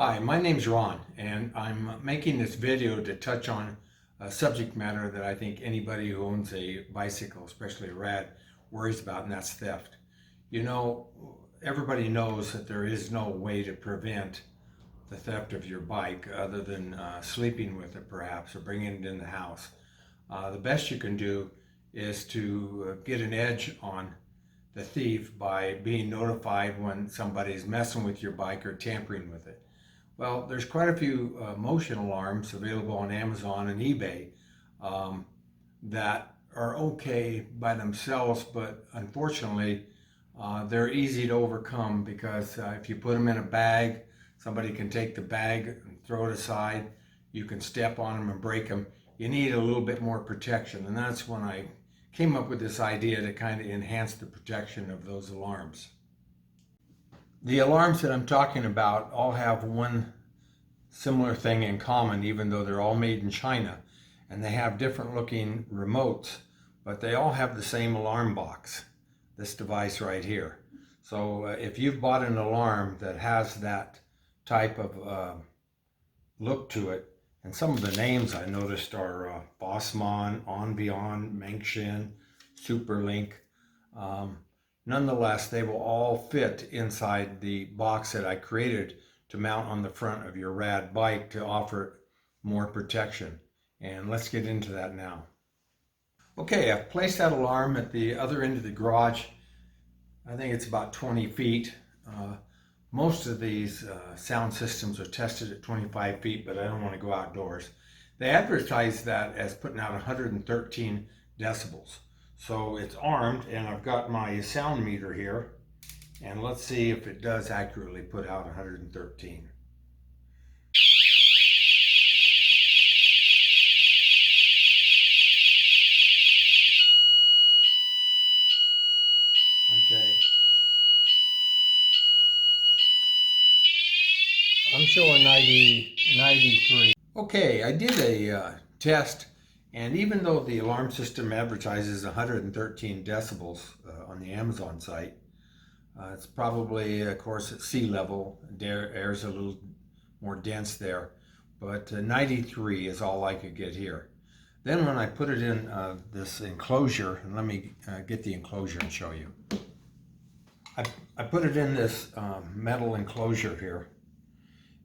Hi, my name's Ron, and I'm making this video to touch on a subject matter that I think anybody who owns a bicycle, especially a RAD, worries about, and that's theft. You know, everybody knows that there is no way to prevent the theft of your bike other than sleeping with it perhaps, or bringing it in the house. The best you can do is to get an edge on the thief by being notified when somebody's messing with your bike or tampering with it. Well, there's quite a few motion alarms available on Amazon and eBay that are okay by themselves, but unfortunately they're easy to overcome because if you put them in a bag, somebody can take the bag and throw it aside. You can step on them and break them. You need a little bit more protection, and that's when I came up with this idea to kind of enhance the protection of those alarms. The alarms that I'm talking about all have one similar thing in common, even though they're all made in China, and they have different looking remotes, but they all have the same alarm box, this device right here. So if you've bought an alarm that has that type of look to it, and some of the names I noticed are Fosmon, Onvion, Superlink, nonetheless, they will all fit inside the box that I created to mount on the front of your RAD bike to offer more protection. And let's get into that now. Okay, I've placed that alarm at the other end of the garage. I think it's about 20 feet. Most of these sound systems are tested at 25 feet, but I don't want to go outdoors. They advertise that as putting out 113 decibels. So it's armed, and I've got my sound meter here, and let's see if it does accurately put out 113. Okay. I'm showing 93. Okay, I did a test, and even though the alarm system advertises 113 decibels on the Amazon site, it's probably, of course, at sea level. Air's a little more dense there, but 93 is all I could get here. Then when I put it in this enclosure, and let me get the enclosure and show you. I put it in this metal enclosure here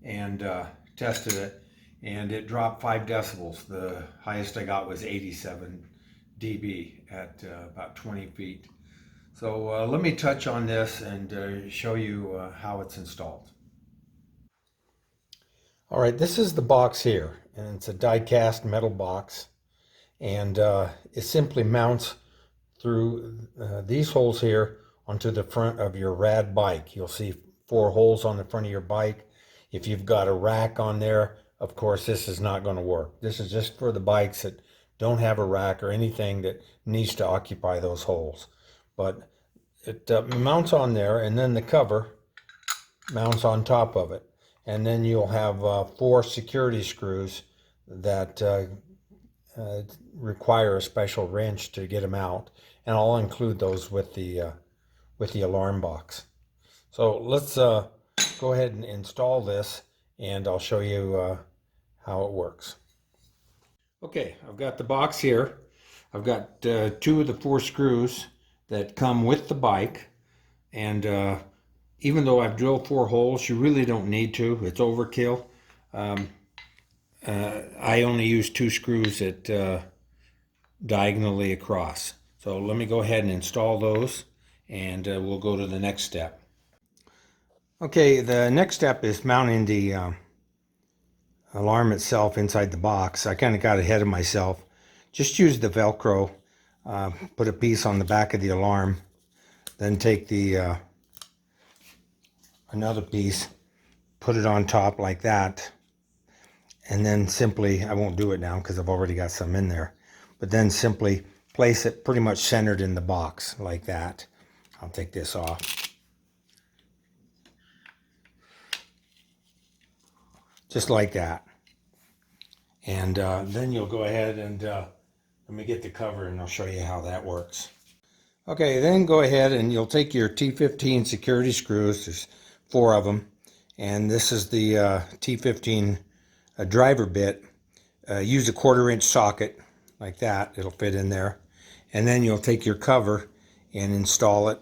and tested it, and it dropped 5 decibels. The highest I got was 87 dB at about 20 feet. So let me touch on this and show you how it's installed. All right, this is the box here, and it's a die-cast metal box, and it simply mounts through these holes here onto the front of your RAD bike. You'll see 4 holes on the front of your bike. If you've got a rack on there, of course, this is not going to work. This is just for the bikes that don't have a rack or anything that needs to occupy those holes. But it mounts on there, and then the cover mounts on top of it. And then you'll have 4 security screws that require a special wrench to get them out. And I'll include those with the alarm box. So let's go ahead and install this, and I'll show you how it works. Okay, I've got the box here. I've got 2 of the 4 screws that come with the bike, and even though I've drilled 4 holes, you really don't need to. It's overkill. I only use 2 screws that diagonally across. So let me go ahead and install those, and we'll go to the next step. Okay, the next step is mounting the alarm itself inside the box. I kind of got ahead of myself. Just use the Velcro, put a piece on the back of the alarm, then take the another piece, put it on top like that, and then simply, I won't do it now because I've already got some in there, but then simply place it pretty much centered in the box like that. I'll take this off. Just like that. And then you'll go ahead and let me get the cover, and I'll show you how that works. Okay, then go ahead and you'll take your T15 security screws, there's 4 of them, And this is the T15 driver bit. Use a 1/4-inch socket like that. It'll fit in there. And then you'll take your cover and install it.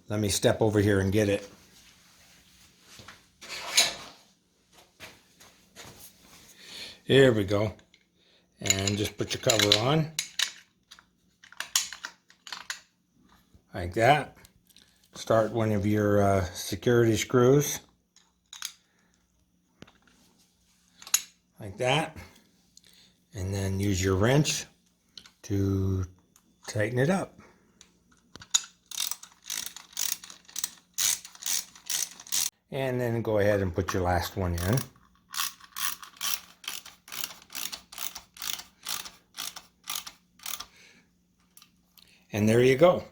Let me step over here and get it. Here we go. And just put your cover on. Like that. Start one of your security screws. Like that. And then use your wrench to tighten it up. And then go ahead and put your last one in. And there you go.